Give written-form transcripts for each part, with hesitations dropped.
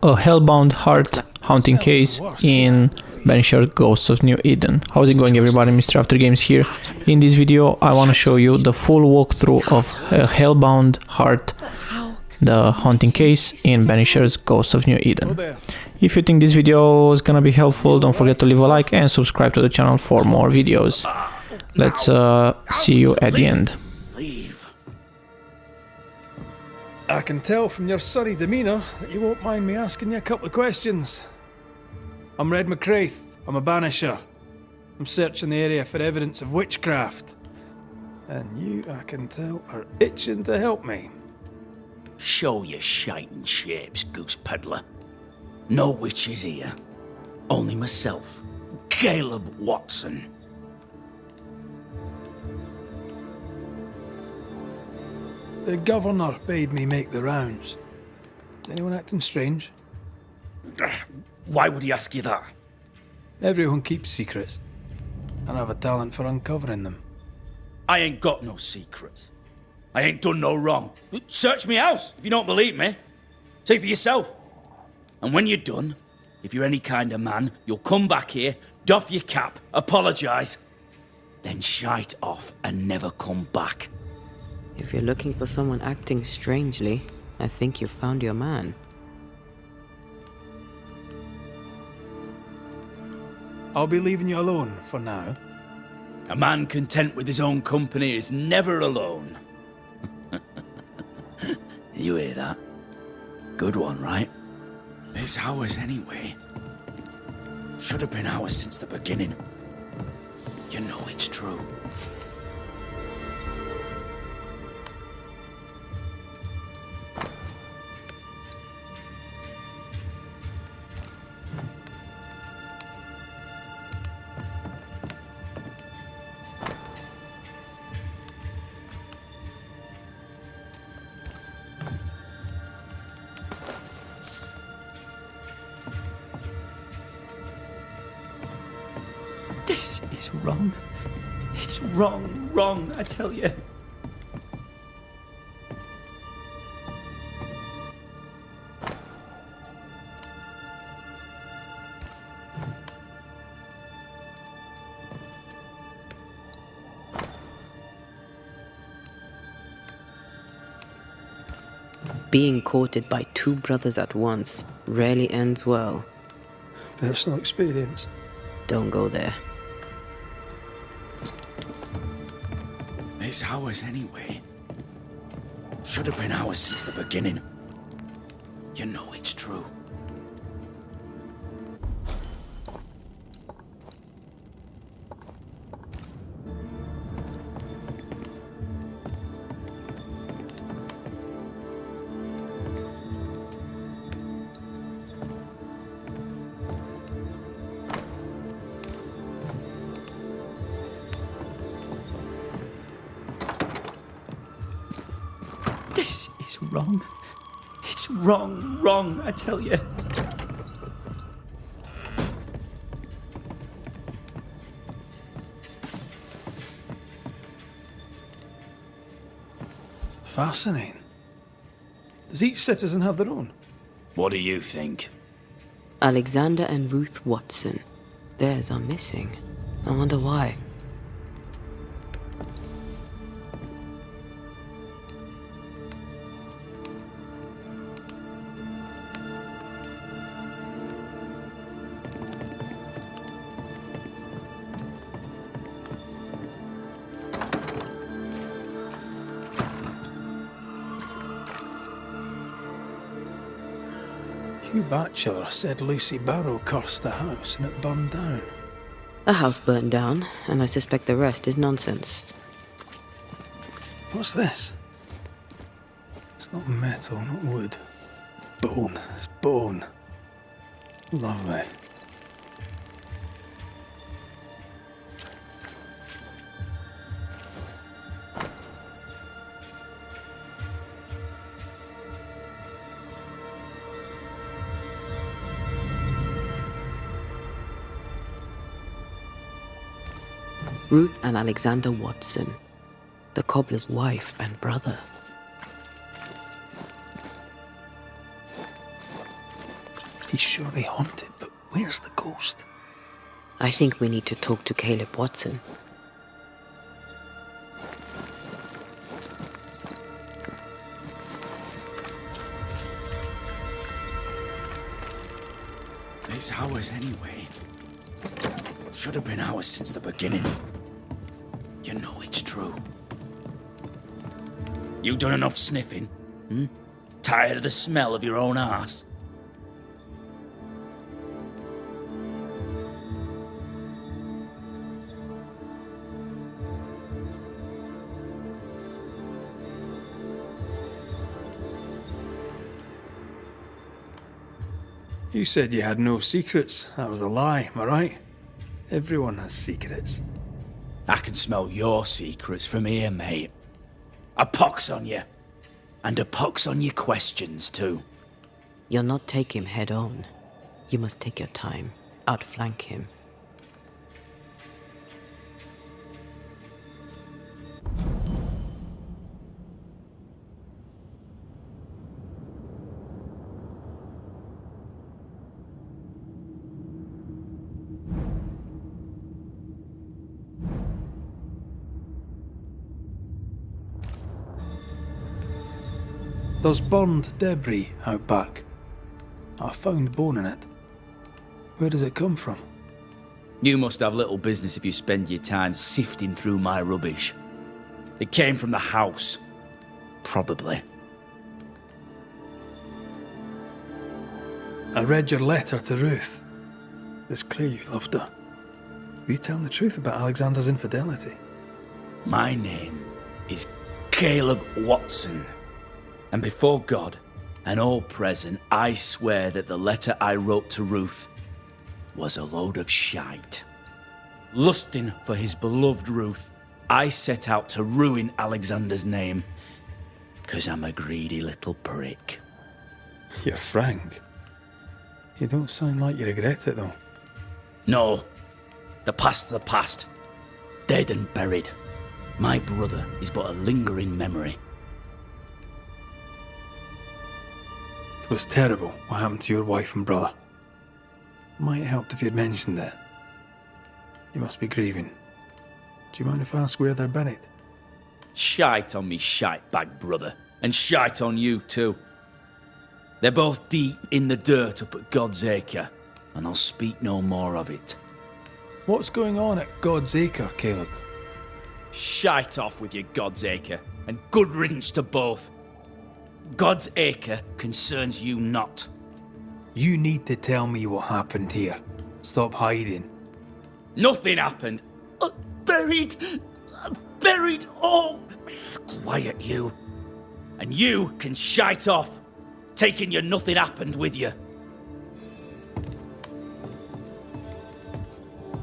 a Hellbound heart haunting case in Banishers Ghosts of New Eden. How's it going, everybody? Mr.AfterGames here. In this video I want to show you the full walkthrough of Hellbound heart, the haunting case in Banishers Ghosts of New Eden. If you think this video is gonna be helpful, don't forget to leave a like and subscribe to the channel for more videos. Let's see you at the end. I can tell from your sunny demeanour that you won't mind me asking you a couple of questions. I'm Red Raith. I'm a banisher. I'm searching the area for evidence of witchcraft. And you, I can tell, are itching to help me. Show your shiting shapes, goose peddler. No witches here. Only myself, Caleb Watson. The governor bade me make the rounds. Is anyone acting strange? Why would he ask you that? Everyone keeps secrets, and I have a talent for uncovering them. I ain't got no secrets. I ain't done no wrong. Search me house if you don't believe me. See for yourself. And when you're done, if you're any kind of man, you'll come back here, doff your cap, apologise, then shite off and never come back. If you're looking for someone acting strangely, I think you've found your man. I'll be leaving you alone for now. A man content with his own company is never alone. You hear that? Good one, right? It's ours anyway. Should have been ours since the beginning. You know it's true. This is wrong. It's wrong, I tell you. Being courted by two brothers at once rarely ends well. Personal experience. Don't go there. It's ours anyway. Should have been ours since the beginning. You know it's true. This is wrong. It's wrong, I tell you. Fascinating. Does each citizen have their own? What do you think? Alexander and Ruth Watson. Theirs are missing. I wonder why. Hugh Batchelor said Lucy Barrow cursed the house and it burned down. The house burned down, and I suspect the rest is nonsense. What's this? It's not metal, not wood. Bone. It's bone. Lovely. Ruth and Alexander Watson, the cobbler's wife and brother. He's surely haunted, but where's the ghost? I think we need to talk to Caleb Watson. It's ours anyway. Should have been ours since the beginning. You know it's true. You done enough sniffing? Tired of the smell of your own arse? You said you had no secrets. That was a lie, am I right? Everyone has secrets. I can smell your secrets from here, mate. A pox on you. And a pox on your questions, too. You'll not take him head on. You must take your time, outflank him. There's burned debris out back. I found bone in it. Where does it come from? You must have little business if you spend your time sifting through my rubbish. It came from the house. Probably. I read your letter to Ruth. It's clear you loved her. Were you telling the truth about Alexander's infidelity? My name is Caleb Watson. And before God and all present, I swear that the letter I wrote to Ruth was a load of shite. Lusting for his beloved Ruth, I set out to ruin Alexander's name, 'cause I'm a greedy little prick. You're frank. You don't sound like you regret it, though. No, the past's the past. Dead and buried. My brother is but a lingering memory. It was terrible what happened to your wife and brother. Might have helped if you'd mentioned it. You must be grieving. Do you mind if I ask where they're buried? Shite on me shite bag brother, and shite on you too. They're both deep in the dirt up at God's Acre, and I'll speak no more of it. What's going on at God's Acre, Caleb? Shite off with your God's Acre, and good riddance to both. God's Acre concerns you not. You need to tell me what happened here. Stop hiding. Nothing happened. Buried. Oh, quiet you. And you can shite off, taking your nothing happened with you.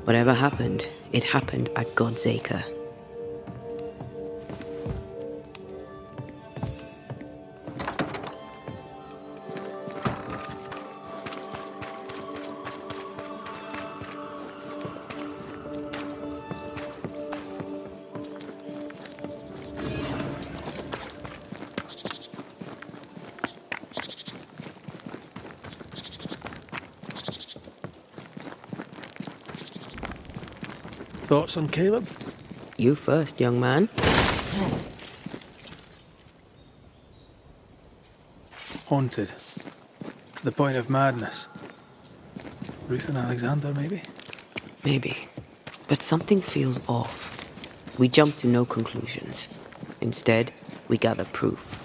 Whatever happened, it happened at God's Acre. Thoughts on Caleb? You first, young man. Haunted. To the point of madness. Ruth and Alexander, maybe? Maybe. But something feels off. We jump to no conclusions. Instead, we gather proof.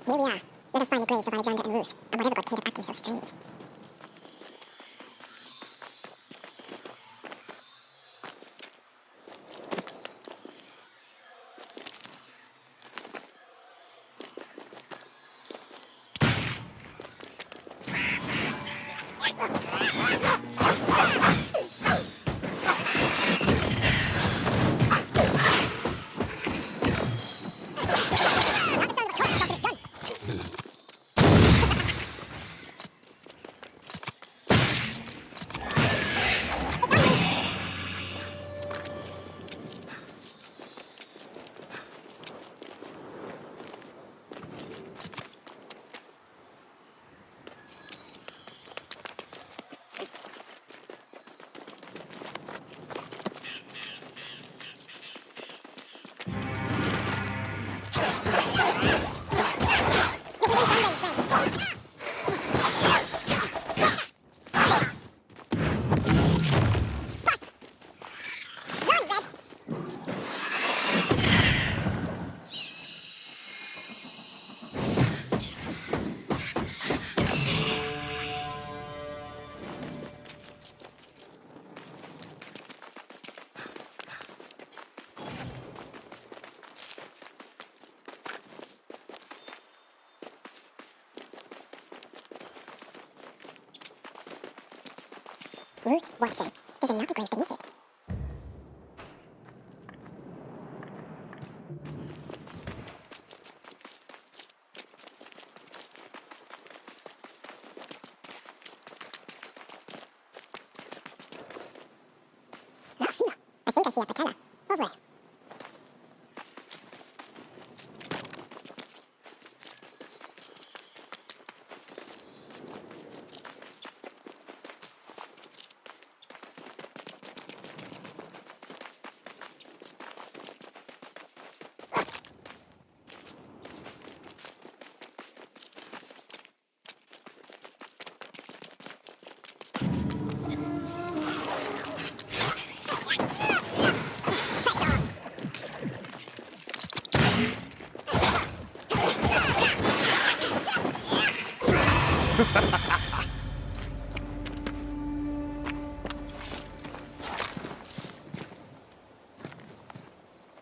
Here we are. Let us find the graves of Alexander and Ruth, and whatever got Caleb acting so strange. Ruth Watson. There's another grave beneath it. Not a femur. I think I see a patella. Over.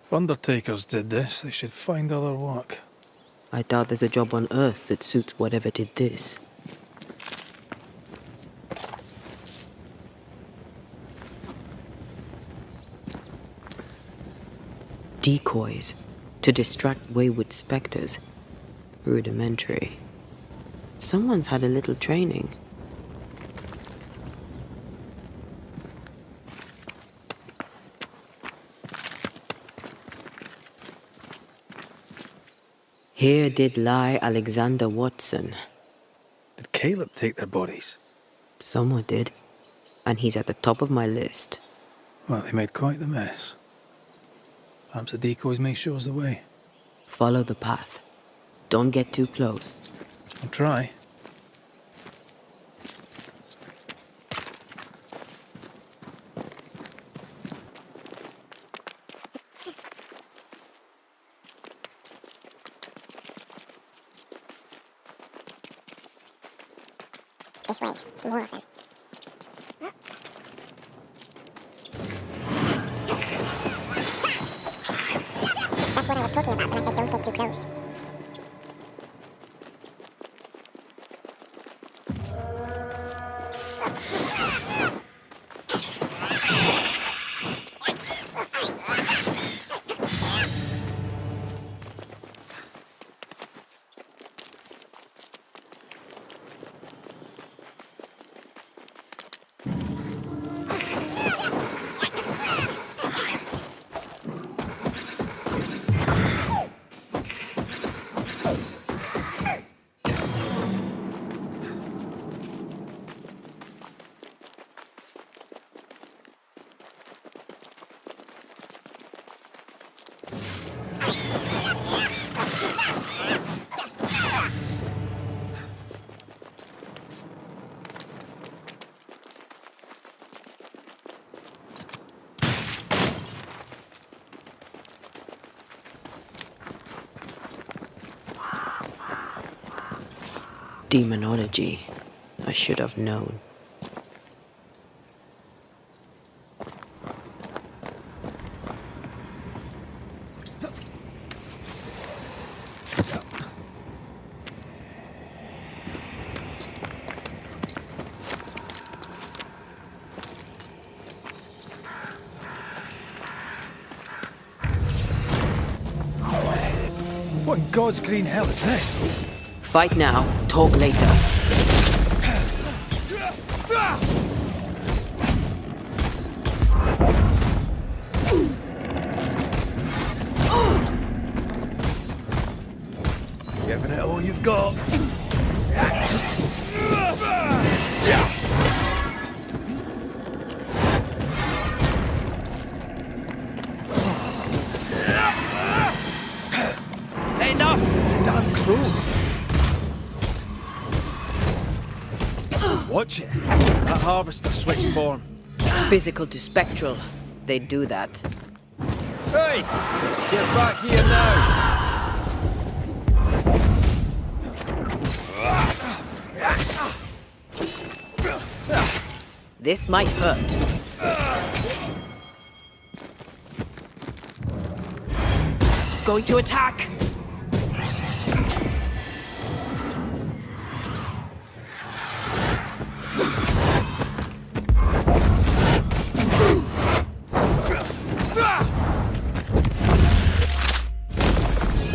If undertakers did this, they should find other work. I doubt there's a job on Earth that suits whatever did this. Decoys to distract wayward specters. Rudimentary. Someone's had a little training. Here did lie Alexander Watson. Did Caleb take their bodies? Someone did. And he's at the top of my list. Well, they made quite the mess. Perhaps the decoys may show us the way. Follow the path. Don't get too close. I'll try. This way. More of them. That's what I was talking about when I said don't get too close. Demonology. I should have known. God's green hell is this? Fight now, talk later. Giving it all you've got. Enough! The damn crows. Watch it. That harvester switched form. Physical to spectral. They do that. Hey! Get back here now! This might hurt. Going to attack!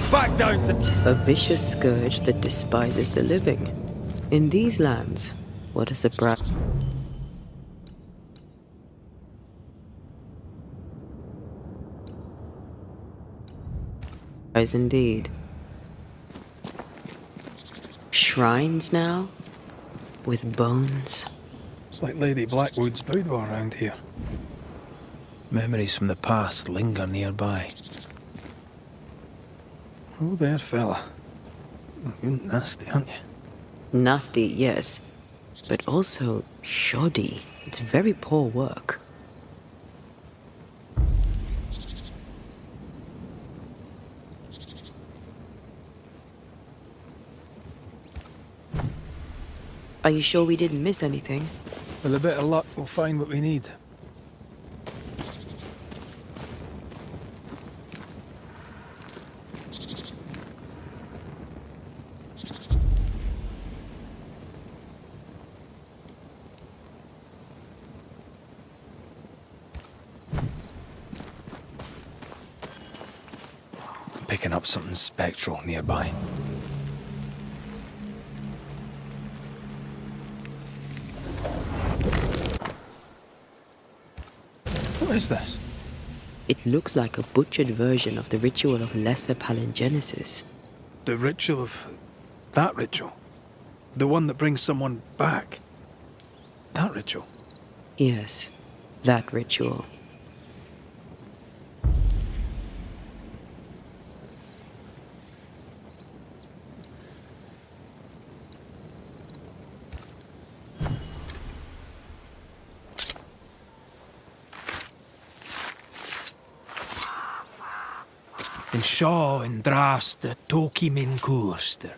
Back down to... A vicious scourge that despises the living. In these lands, what a surprise. Indeed. Shrines now? With bones? It's like Lady Blackwood's boudoir around here. Memories from the past linger nearby. Oh there, fella. You're nasty, aren't you? Nasty, yes. But also shoddy. It's very poor work. Are you sure we didn't miss anything? With a bit of luck, we'll find what we need. I'm picking up something spectral nearby. What is this? It looks like a butchered version of the ritual of Lesser Palingenesis. The ritual of... that ritual? The one that brings someone back? That ritual? Yes, that ritual. En Shaw en Draste Toki Min Koerster.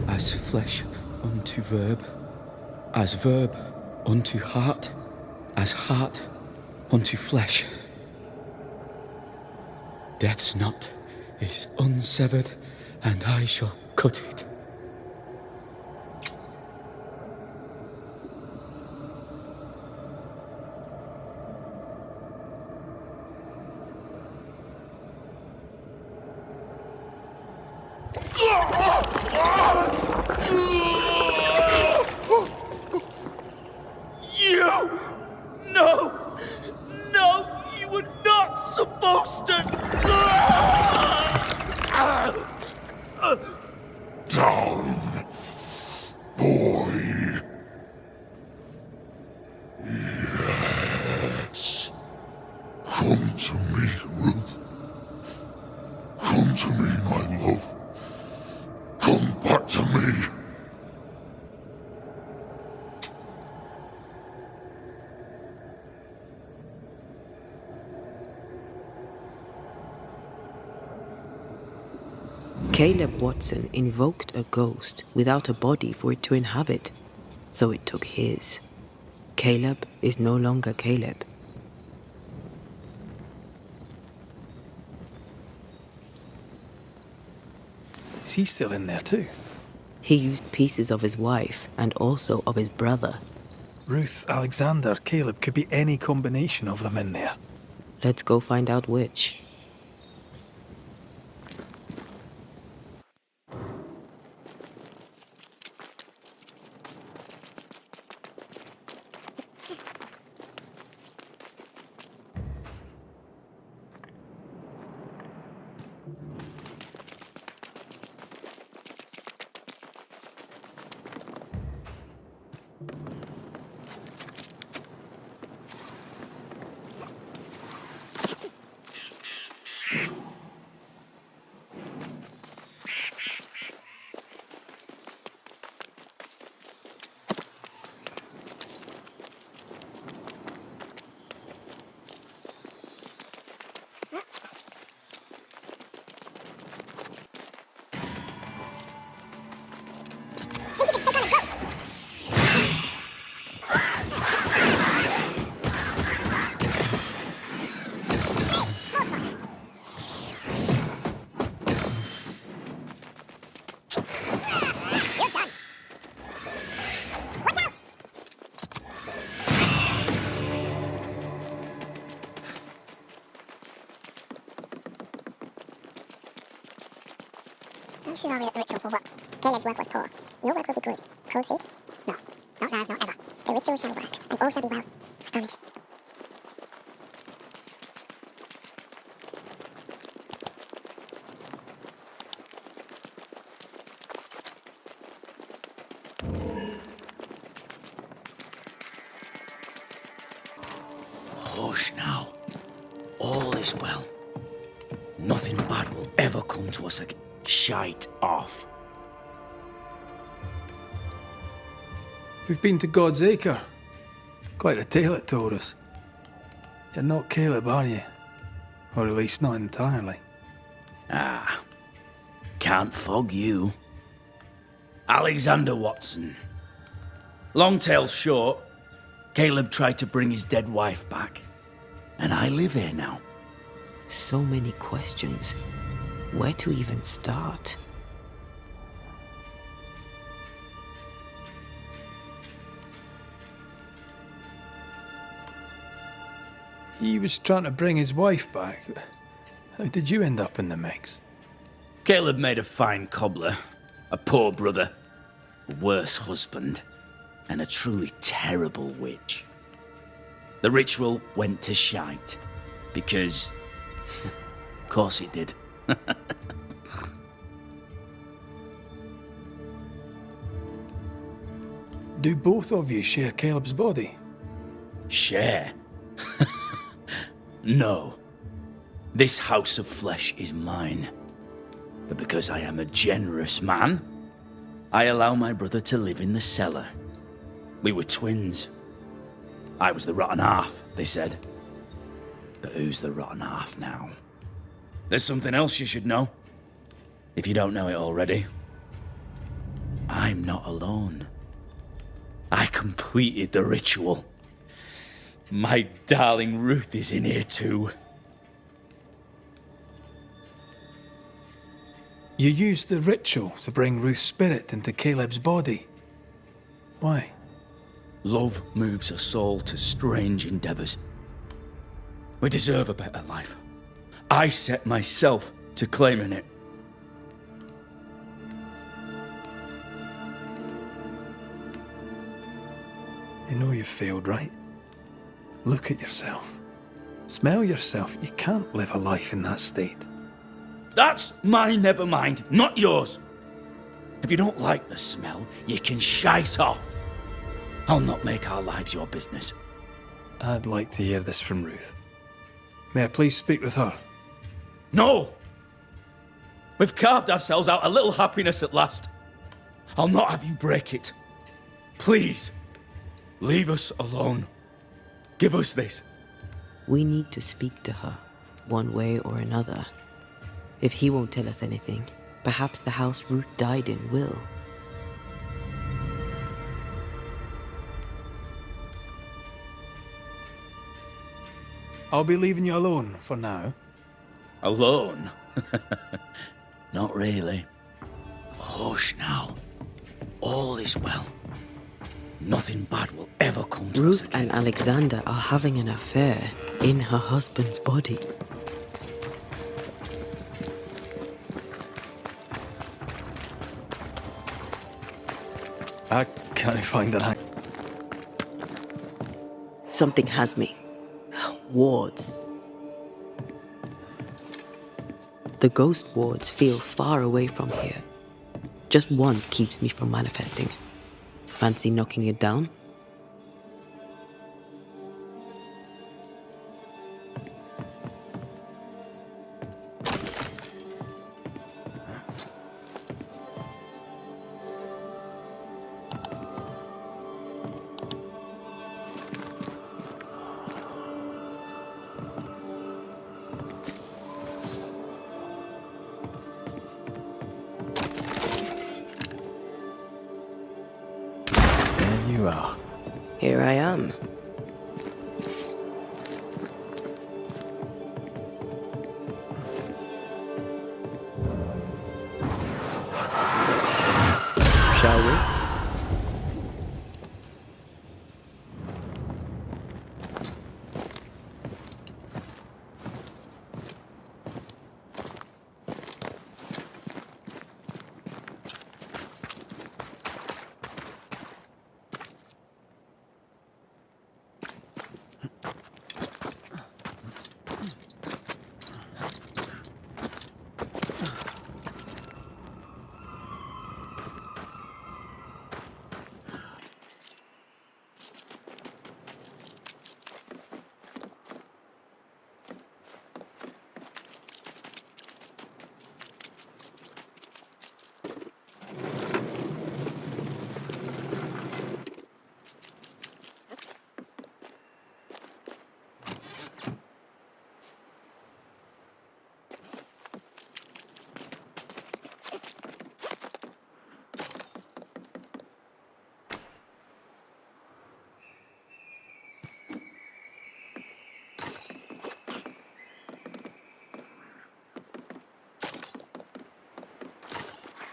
As flesh unto verb, as verb unto heart, as heart unto flesh. Death's knot is unsevered, and I shall cut it. Down, boy. Yes. Come to me, Ruth. Come to me, my love. Come back to me. Caleb Watson invoked a ghost without a body for it to inhabit, so it took his. Caleb is no longer Caleb. Is he still in there too? He used pieces of his wife and also of his brother. Ruth, Alexander, Caleb, could be any combination of them in there. Let's go find out which. I'm sure I'll read the ritual for what? Caleb's work was poor. Your work will be good. Cold feet? No. Not now, not ever. The ritual shall work, and all shall be well. I promise. Hush now. All is well. Nothing bad will ever come to us again. Shite off. We've been to God's Acre. Quite a tale it told us. You're not Caleb, are you? Or at least not entirely. Ah. Can't fog you. Alexander Watson. Long tale short, Caleb tried to bring his dead wife back. And I live here now. So many questions. Where to even start? He was trying to bring his wife back. How did you end up in the mix? Caleb made a fine cobbler, a poor brother, a worse husband, and a truly terrible witch. The ritual went to shite, because... of course it did. Do both of you share Caleb's body? Share? No. This house of flesh is mine. But because I am a generous man, I allow my brother to live in the cellar. We were twins. I was the rotten half, they said. But who's the rotten half now? There's something else you should know. If you don't know it already. I'm not alone. I completed the ritual. My darling Ruth is in here too. You used the ritual to bring Ruth's spirit into Caleb's body. Why? Love moves us all to strange endeavors. We deserve a better life. I set myself to claiming it. You know you've failed, right? Look at yourself. Smell yourself. You can't live a life in that state. That's my nevermind, not yours. If you don't like the smell, you can shite off. I'll not make our lives your business. I'd like to hear this from Ruth. May I please speak with her? No! We've carved ourselves out a little happiness at last. I'll not have you break it. Please, leave us alone. Give us this. We need to speak to her, one way or another. If he won't tell us anything, perhaps the house Ruth died in will. I'll be leaving you alone for now. Alone? Not really. Hush now. All is well. Nothing bad will ever come to us Ruth again. and Alexander are having an affair in her husband's body. I can't find that. Something has me. Wards. The ghost wards feel far away from here. Just one keeps me from manifesting. Fancy knocking it down? There you are. Here I am. Shall we?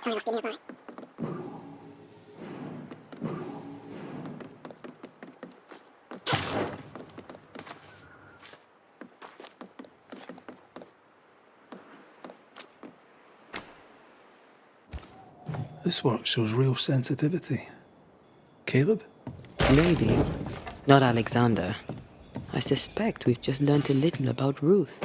Someone must be nearby. This work shows real sensitivity. Caleb? Maybe. Not Alexander. I suspect we've just learnt a little about Ruth.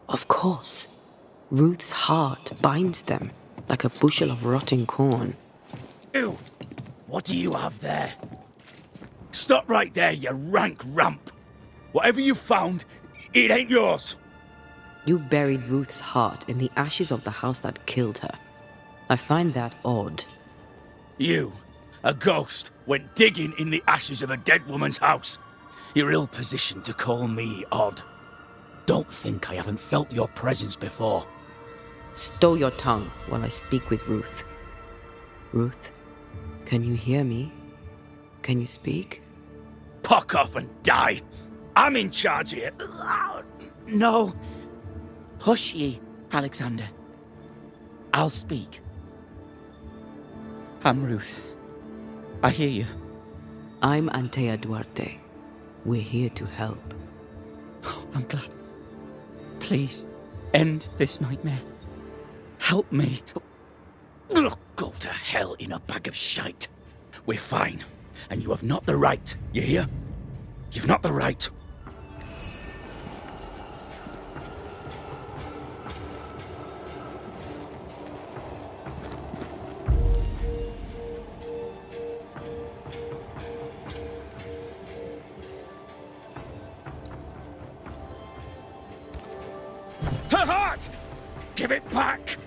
Of course. Ruth's heart binds them like a bushel of rotting corn. Ew! What do you have there? Stop right there, you rank ramp! Whatever you found, it ain't yours! You buried Ruth's heart in the ashes of the house that killed her. I find that odd. You, a ghost, went digging in the ashes of a dead woman's house. You're ill-positioned to call me odd. Don't think I haven't felt your presence before. Stow your tongue while I speak with Ruth. Ruth, can you hear me? Can you speak? Puck off and die! I'm in charge here. No. Hush ye, Alexander. I'll speak. I'm Ruth. I hear you. I'm Antea Duarte. We're here to help. Oh, I'm glad. Please, end this nightmare. Help me. Ugh, go to hell in a bag of shite. We're fine, and you have not the right, you hear? You've not the right. Her heart! Give it back!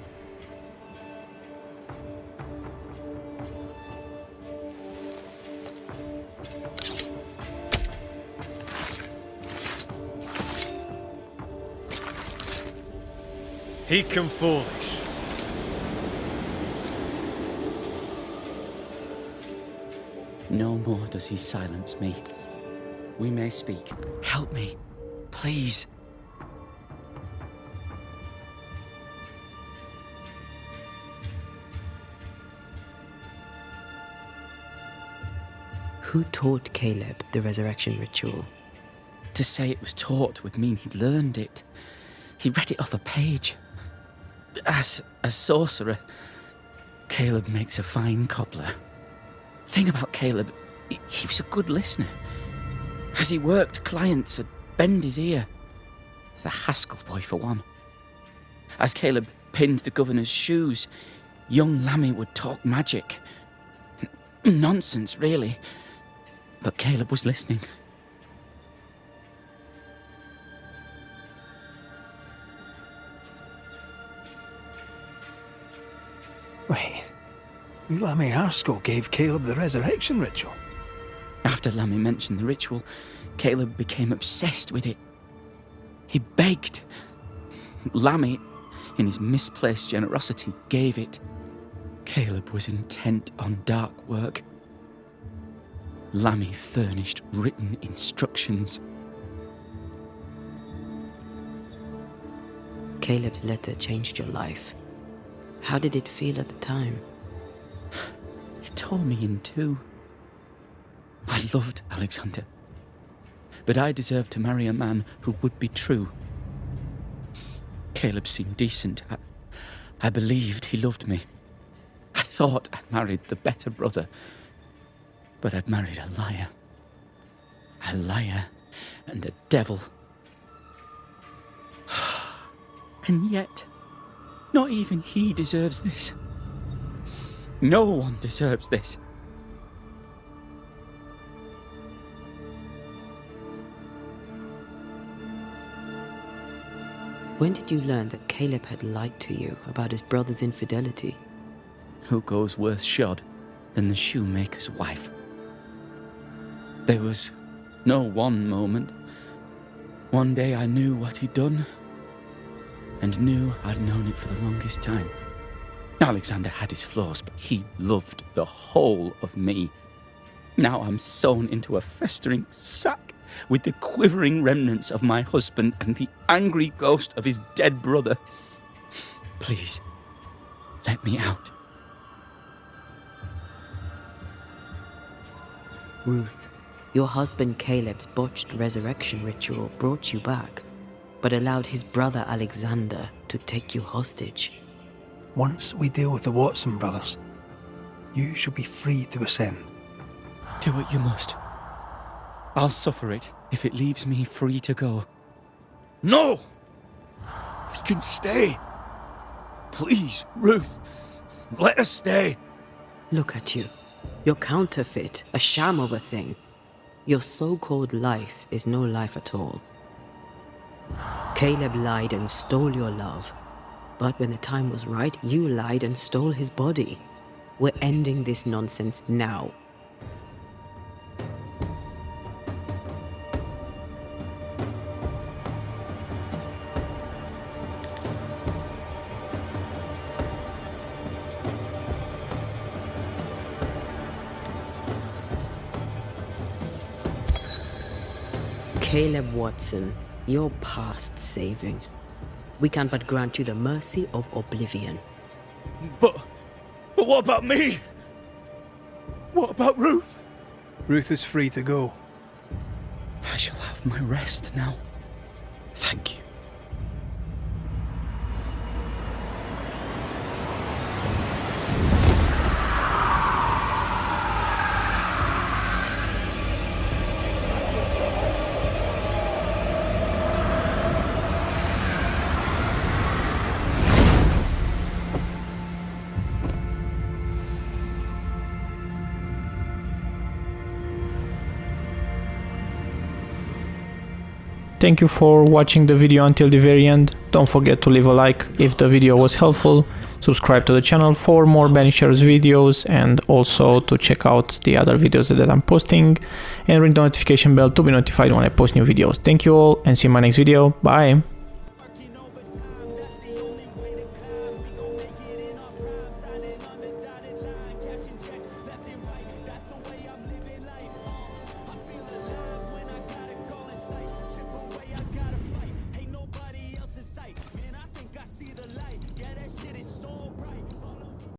He come foolish. No more does he silence me. We may speak. Help me, please. Who taught Caleb the resurrection ritual? To say it was taught would mean he'd learned it. He read it off a page. As a sorcerer, Caleb makes a fine cobbler. Thing about Caleb, he was a good listener. As he worked, clients would bend his ear. The Haskell boy, for one. As Caleb pinned the governor's shoes, young Lammy would talk magic. Nonsense, really. But Caleb was listening. Wait, Lammy Haskell gave Caleb the resurrection ritual? After Lammy mentioned the ritual, Caleb became obsessed with it. He begged. Lammy, in his misplaced generosity, gave it. Caleb was intent on dark work. Lammy furnished written instructions. Caleb's letter changed your life. How did it feel at the time? It tore me in two. I loved Alexander, but I deserved to marry a man who would be true. Caleb seemed decent. I believed he loved me. I thought I'd married the better brother, but I'd married a liar. A liar and a devil. And yet, not even he deserves this. No one deserves this. When did you learn that Caleb had lied to you about his brother's infidelity? Who goes worse shod than the shoemaker's wife? There was no one moment. One day I knew what he'd done, and knew I'd known it for the longest time. Alexander had his flaws, but he loved the whole of me. Now I'm sewn into a festering sack with the quivering remnants of my husband and the angry ghost of his dead brother. Please, let me out. Ruth, your husband Caleb's botched resurrection ritual brought you back, but allowed his brother Alexander to take you hostage. Once we deal with the Watson brothers, you shall be free to ascend. Do what you must. I'll suffer it if it leaves me free to go. No! We can stay. Please, Ruth. Let us stay. Look at you. You're counterfeit, a sham of a thing. Your so-called life is no life at all. Caleb lied and stole your love. But when the time was right, you lied and stole his body. We're ending this nonsense now. Caleb Watson, you're past saving. We can but grant you the mercy of oblivion. But what about me? What about Ruth? Ruth is free to go. I shall have my rest now. Thank you. Thank you for watching the video until the very end. Don't forget to leave a like if the video was helpful, subscribe to the channel for more Banishers videos, and also to check out the other videos that I'm posting, and ring the notification bell to be notified when I post new videos. Thank you all, and see you in my next video. Bye!